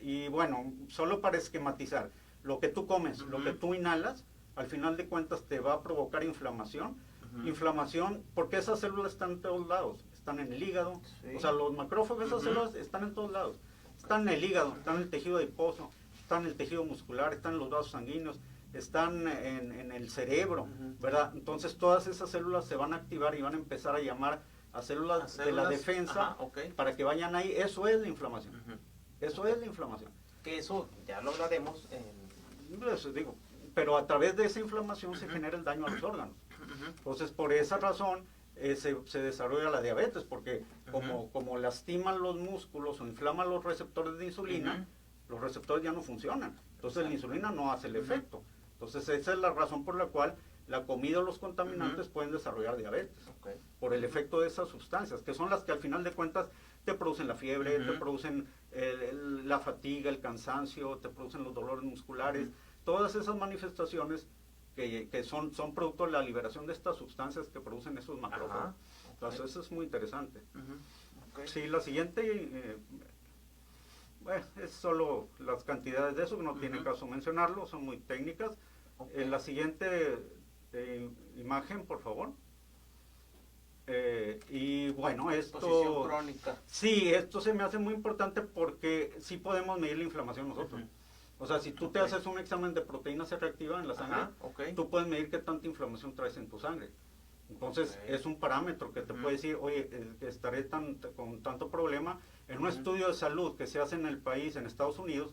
y bueno, solo para esquematizar, lo que tú comes, lo que tú inhalas, al final de cuentas te va a provocar inflamación. Inflamación, porque esas células están en todos lados, están en el hígado, o sea, los macrófagos, esas células están en todos lados, están en el hígado, están en el tejido adiposo, están en el tejido muscular, están en los vasos sanguíneos, están en el cerebro, ¿verdad? Entonces todas esas células se van a activar y van a empezar a llamar a células de la defensa para que vayan ahí. Eso es la inflamación. Eso es la inflamación. Que eso ya lo hablaremos Eso digo, pero a través de esa inflamación se genera el daño a los órganos. Entonces, por esa razón se desarrolla la diabetes, porque como lastiman los músculos o inflaman los receptores de insulina, los receptores ya no funcionan. Entonces, la insulina no hace el efecto. Entonces, esa es la razón por la cual la comida o los contaminantes pueden desarrollar diabetes. Por el efecto de esas sustancias, que son las que al final de cuentas te producen la fiebre, te producen la fatiga, el cansancio, te producen los dolores musculares, todas esas manifestaciones que son producto de la liberación de estas sustancias que producen esos macrófagos. Entonces, eso es muy interesante. Sí, la siguiente, bueno, es solo las cantidades de eso, no tiene caso mencionarlo, son muy técnicas. La siguiente imagen, por favor. Y bueno, esto... Exposición crónica. Sí, esto se me hace muy importante porque sí podemos medir la inflamación nosotros. O sea, si tú te haces un examen de proteína C reactiva en la sangre, tú puedes medir qué tanta inflamación traes en tu sangre. Entonces, es un parámetro que te puede decir, oye, estaré con tanto problema. En un estudio de salud que se hace en el país, en Estados Unidos,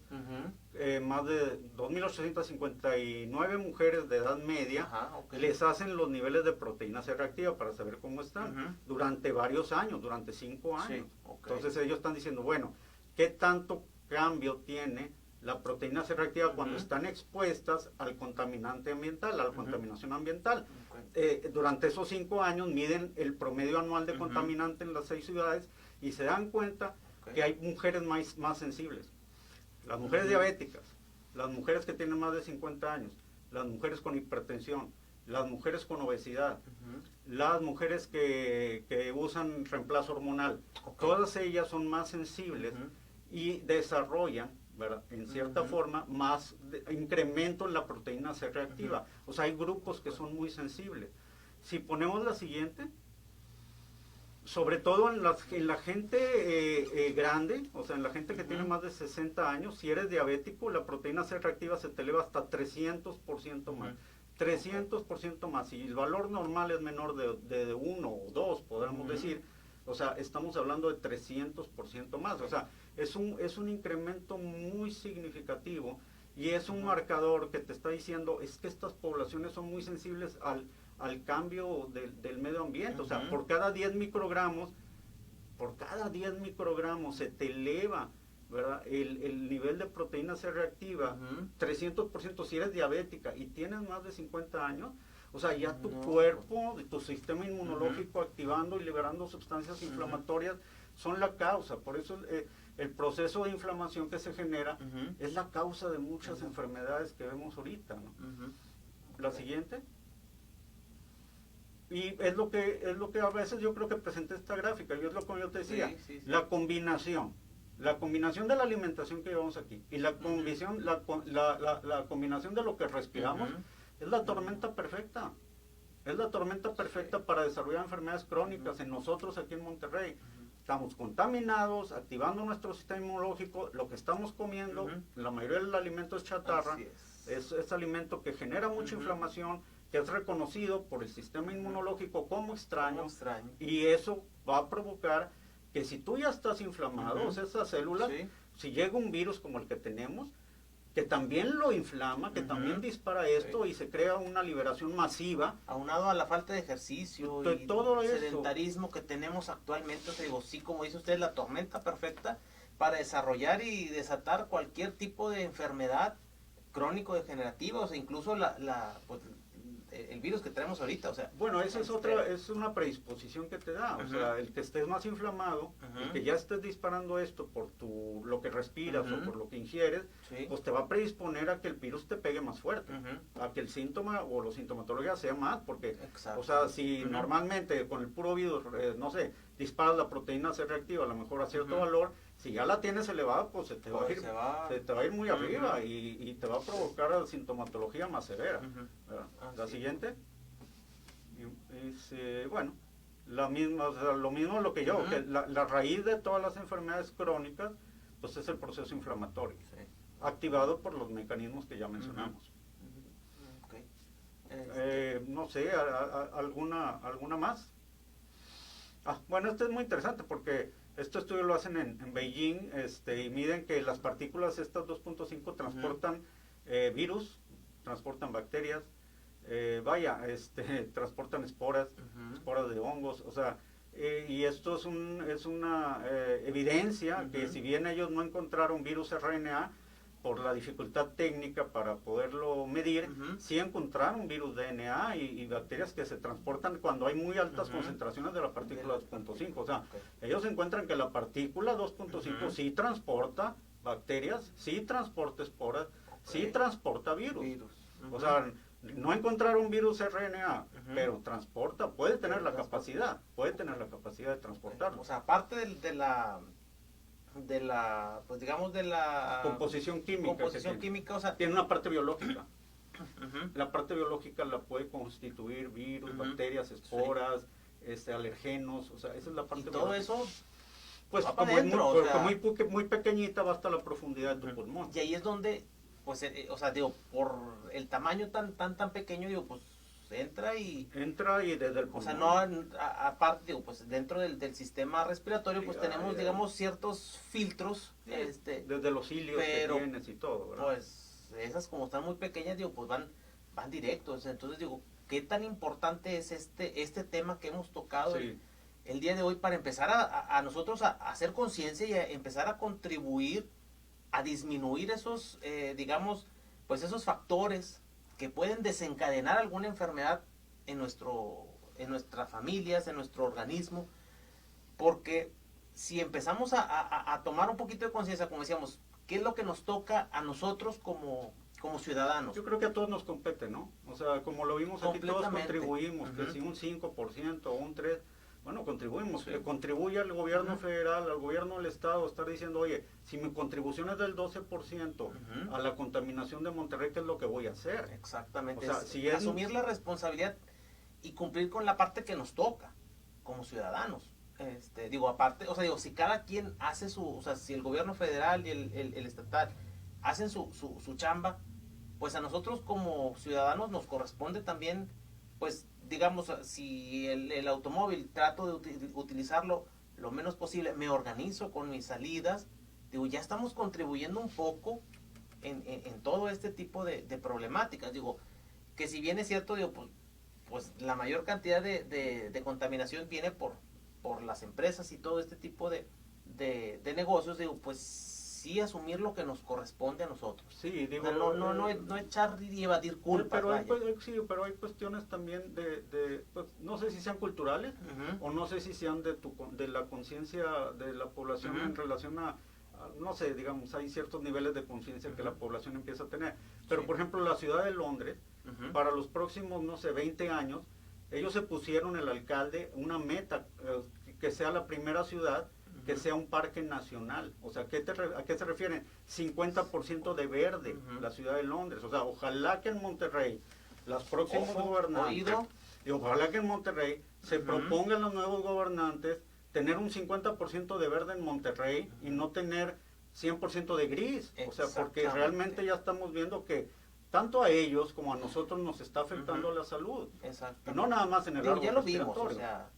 más de 2.859 mujeres de edad media les hacen los niveles de proteína C reactiva para saber cómo están durante varios años, durante 5 años. Entonces, ellos están diciendo, bueno, ¿qué tanto cambio tiene la proteína C reactiva cuando están expuestas al contaminante ambiental, a la contaminación ambiental? Durante esos 5 años miden el promedio anual de contaminante en las 6 ciudades y se dan cuenta que hay mujeres más sensibles. Las mujeres diabéticas, las mujeres que tienen más de 50 años, las mujeres con hipertensión, las mujeres con obesidad, las mujeres que usan reemplazo hormonal, todas ellas son más sensibles y desarrollan, ¿verdad?, en cierta forma, más incremento en la proteína C reactiva. O sea, hay grupos que son muy sensibles. Si ponemos la siguiente, sobre todo en la gente grande, o sea, en la gente que tiene más de 60 años, si eres diabético, la proteína C reactiva se te eleva hasta 300% más. 300% más. Si el valor normal es menor de 1 o 2, podríamos decir, o sea, estamos hablando de 300% más. O sea, es un incremento muy significativo y es un marcador que te está diciendo, es que estas poblaciones son muy sensibles al cambio del medio ambiente. O sea, por cada 10 microgramos se te eleva, ¿verdad?, el nivel de proteína C reactiva, 300% si eres diabética y tienes más de 50 años. O sea, ya tu cuerpo, tu sistema inmunológico activando y liberando sustancias inflamatorias son la causa. Por eso el proceso de inflamación que se genera es la causa de muchas enfermedades que vemos ahorita, ¿no? La siguiente. Y es lo que a veces yo creo que presenté esta gráfica, y es lo que yo te decía, la combinación de la alimentación que llevamos aquí y la combinación de lo que respiramos es la tormenta perfecta. Es la tormenta perfecta para desarrollar enfermedades crónicas en nosotros aquí en Monterrey. Estamos contaminados, activando nuestro sistema inmunológico, lo que estamos comiendo, la mayoría del alimento es chatarra, es alimento que genera mucha inflamación, que es reconocido por el sistema inmunológico como extraño, y eso va a provocar que si tú ya estás inflamado, o sea, esas células, si llega un virus como el que tenemos, que también lo inflama, que también dispara esto y se crea una liberación masiva. Aunado a la falta de ejercicio y todo el sedentarismo que tenemos actualmente, o sea, digo, sí, como dice usted, la tormenta perfecta para desarrollar y desatar cualquier tipo de enfermedad crónico-degenerativa, o sea, incluso el virus que tenemos ahorita, o sea. Bueno, esa es una predisposición que te da, o sea, el que estés más inflamado, el que ya estés disparando esto por lo que respiras o por lo que ingieres, pues te va a predisponer a que el virus te pegue más fuerte, a que el síntoma o la sintomatología sea más, porque, o sea, si normalmente con el puro virus, no sé, disparas la proteína C reactiva, a lo mejor a cierto valor, si ya la tienes elevada, pues se te va a ir muy arriba y te va a provocar sintomatología más severa. La siguiente. Bueno, lo mismo lo que yo, que la raíz de todas las enfermedades crónicas, pues es el proceso inflamatorio, activado por los mecanismos que ya mencionamos. No sé, ¿alguna más? Bueno, esto es muy interesante porque este estudio lo hacen en Beijing, y miden que las partículas estas 2.5 transportan virus, transportan bacterias, transportan esporas de hongos, o sea, y esto es una evidencia que si bien ellos no encontraron virus RNA, por la dificultad técnica para poderlo medir, sí encontraron virus DNA y bacterias que se transportan cuando hay muy altas concentraciones de la partícula 2.5. O sea, ellos encuentran que la partícula 2.5 sí transporta bacterias, sí transporta esporas, sí transporta virus. O sea, no encontraron virus RNA, pero transporta, puede tener la capacidad de transportarlo. O sea, aparte de la pues digamos de la composición química, o sea, tiene una parte biológica. La parte biológica la puede constituir virus, bacterias, esporas, alergenos, o sea, esa es la parte biológica. Y todo eso pues muy pequeñita va hasta la profundidad de tu pulmón. Y ahí es donde, pues, o sea, digo, por el tamaño tan pequeño, digo, pues entra y desde el pulmón. O sea, no, aparte, digo, pues dentro del sistema respiratorio, pues tenemos, digamos, ciertos filtros. Desde los cilios que tienes y todo, ¿verdad? Pues esas como están muy pequeñas, digo, pues van directos. Entonces, digo, ¿qué tan importante es este tema que hemos tocado el día de hoy para empezar a nosotros a hacer conciencia y a empezar a contribuir a disminuir esos, digamos, pues esos factores que pueden desencadenar alguna enfermedad en nuestras familias, en nuestro organismo, porque si empezamos a tomar un poquito de conciencia, como decíamos, ¿qué es lo que nos toca a nosotros como ciudadanos? Yo creo que a todos nos compete, ¿no? O sea, como lo vimos aquí, todos contribuimos, que si un 5% o un 3%, bueno, contribuimos, contribuye al gobierno federal, al gobierno del estado, estar diciendo, oye, si mi contribución es del 12% a la contaminación de Monterrey, ¿qué es lo que voy a hacer? Exactamente, o sea, asumir la responsabilidad y cumplir con la parte que nos toca como ciudadanos. Digo, aparte, o sea, digo, si cada quien hace o sea, si el gobierno federal y el estatal hacen su chamba, pues a nosotros como ciudadanos nos corresponde también, pues, digamos, si el automóvil trato de utilizarlo lo menos posible, me organizo con mis salidas, digo, ya estamos contribuyendo un poco en todo este tipo de problemáticas. Digo, que si bien es cierto, digo, pues la mayor cantidad de contaminación viene por las empresas y todo este tipo de negocios, digo, pues sí asumir lo que nos corresponde a nosotros. Sí, digo, o sea, no echar y evadir culpas. Pero hay cuestiones también pues, no sé si sean culturales o no sé si sean de la conciencia de la población en relación a, no sé, digamos, hay ciertos niveles de conciencia que la población empieza a tener. Pero, por ejemplo, la ciudad de Londres, para los próximos, no sé, 20 años, ellos se pusieron, el alcalde, una meta, que sea la primera ciudad que sea un parque nacional. O sea, ¿a qué se refieren? 50% de verde, la ciudad de Londres. O sea, ojalá que en Monterrey, los próximos gobernantes, ojalá que en Monterrey se propongan los nuevos gobernantes tener un 50% de verde en Monterrey y no tener 100% de gris. O sea, porque realmente ya estamos viendo que tanto a ellos como a nosotros nos está afectando la salud. Exacto. No nada más en el árbol ya lo vimos, o sea,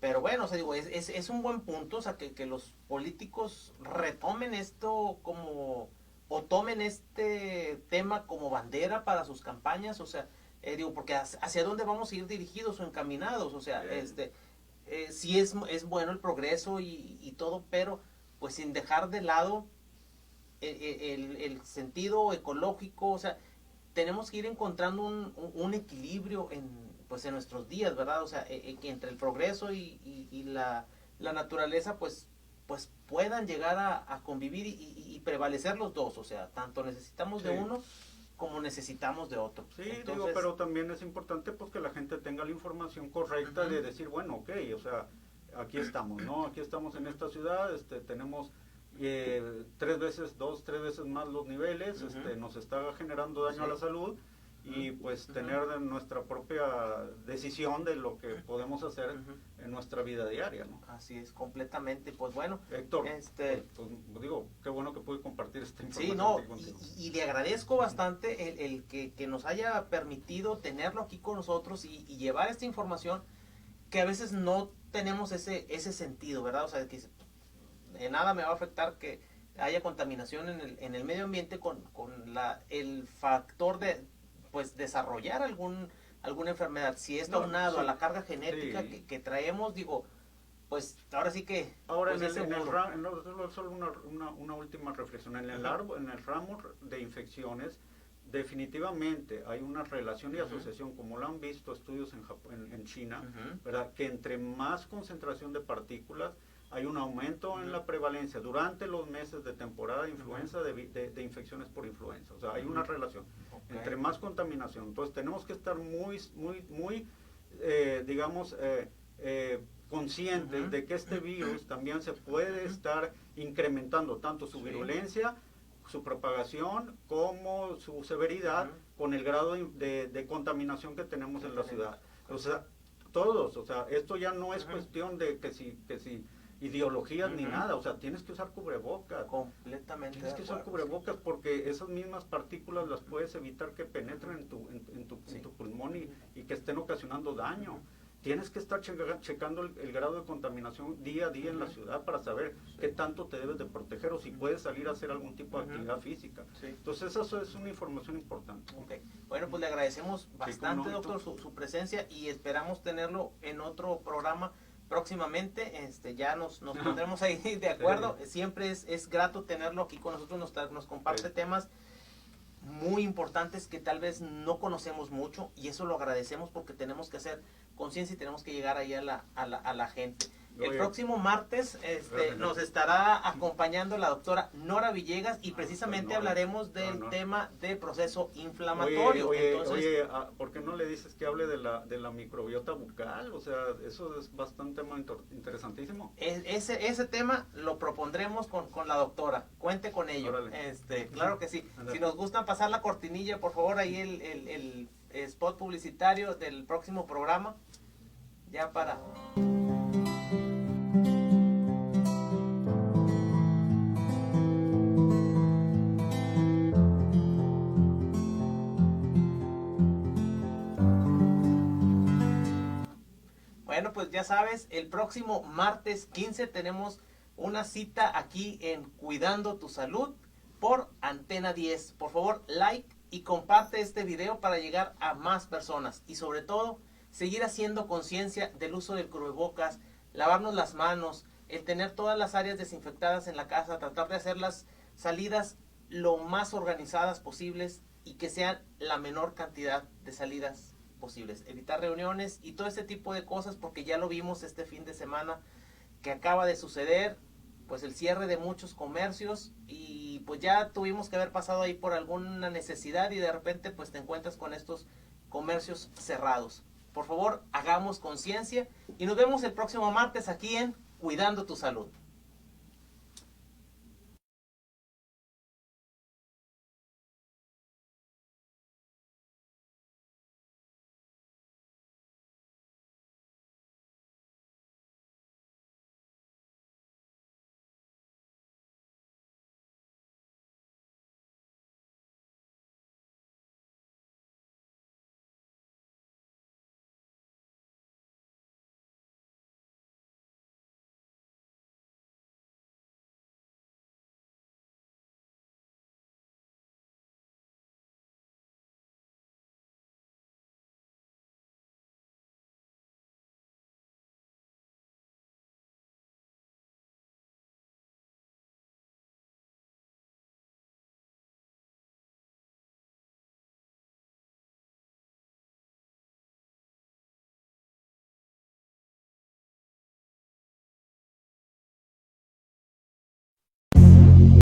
pero bueno, o sea, digo, es un buen punto, o sea, que los políticos retomen esto o tomen este tema como bandera para sus campañas, o sea, digo, porque hacia dónde vamos a ir dirigidos o encaminados, o sea, sí es bueno el progreso y todo, pero pues sin dejar de lado el sentido ecológico, o sea, tenemos que ir encontrando un equilibrio pues en nuestros días, ¿verdad? O sea, que entre el progreso y la naturaleza, pues puedan llegar a convivir y prevalecer los dos. O sea, tanto necesitamos de uno como necesitamos de otro. Sí, entonces, pero también es importante pues que la gente tenga la información correcta de decir, bueno, ok, o sea, aquí estamos, ¿no? Aquí estamos en esta ciudad, tenemos 3 veces más los niveles, nos está generando daño a la salud, y pues tener nuestra propia decisión de lo que podemos hacer en nuestra vida diaria, ¿no? Así es, completamente. Pues bueno, Héctor, pues digo, qué bueno que pude compartir esta información. Sí, no, y le agradezco bastante el que nos haya permitido tenerlo aquí con nosotros y llevar esta información, que a veces no tenemos ese sentido, ¿verdad? O sea, que de nada me va a afectar que haya contaminación en el medio ambiente con el factor de pues desarrollar alguna enfermedad. Si es aunado a la carga genética que traemos, digo, pues ahora sí que... Ahora, pues solo una última reflexión. En el ramo de infecciones, definitivamente hay una relación y asociación, como lo han visto estudios en China, ¿verdad? Que entre más concentración de partículas, hay un aumento en la prevalencia durante los meses de temporada de influenza, de infecciones por influenza. O sea, hay una relación. Entre más contaminación. Entonces tenemos que estar muy digamos, conscientes de que este virus también se puede estar incrementando tanto su virulencia, su propagación, como su severidad con el grado de contaminación que tenemos en la ciudad. O sea, todos, o sea, esto ya no es cuestión de que si ideologías ni nada, o sea, tienes que usar cubrebocas. Completamente. Tienes que usar cubrebocas porque esas mismas partículas las puedes evitar que penetren en tu pulmón y que estén ocasionando daño. Tienes que estar checando el grado de contaminación día a día en la ciudad para saber qué tanto te debes de proteger o si puedes salir a hacer algún tipo de actividad física. Entonces eso es una información importante. Bueno, pues le agradecemos bastante, doctor, su presencia, y esperamos tenerlo en otro programa próximamente. Ya nos pondremos ahí de acuerdo. Siempre es grato tenerlo aquí con nosotros, nos comparte temas muy importantes que tal vez no conocemos mucho, y eso lo agradecemos porque tenemos que hacer conciencia y tenemos que llegar ahí a la gente. El próximo martes nos estará acompañando la doctora Nora Villegas, y precisamente hablaremos del tema de proceso inflamatorio. Oye, ¿por qué no le dices que hable de la microbiota bucal? O sea, eso es bastante interesantísimo. Ese tema lo propondremos con la doctora. Cuente con ello. Claro que sí. Si nos gustan pasar la cortinilla, por favor, ahí el spot publicitario del próximo programa, ya para... Bueno, pues ya sabes, el próximo martes 15 tenemos una cita aquí en Cuidando tu Salud por Antena 10. Por favor, like y comparte este video para llegar a más personas, y sobre todo seguir haciendo conciencia del uso del cubrebocas, lavarnos las manos, el tener todas las áreas desinfectadas en la casa, tratar de hacer las salidas lo más organizadas posibles y que sean la menor cantidad de salidas posibles, evitar reuniones y todo este tipo de cosas, porque ya lo vimos este fin de semana que acaba de suceder, pues el cierre de muchos comercios, y pues ya tuvimos que haber pasado ahí por alguna necesidad, y de repente pues te encuentras con estos comercios cerrados. Por favor, hagamos conciencia y nos vemos el próximo martes aquí en Cuidando tu Salud.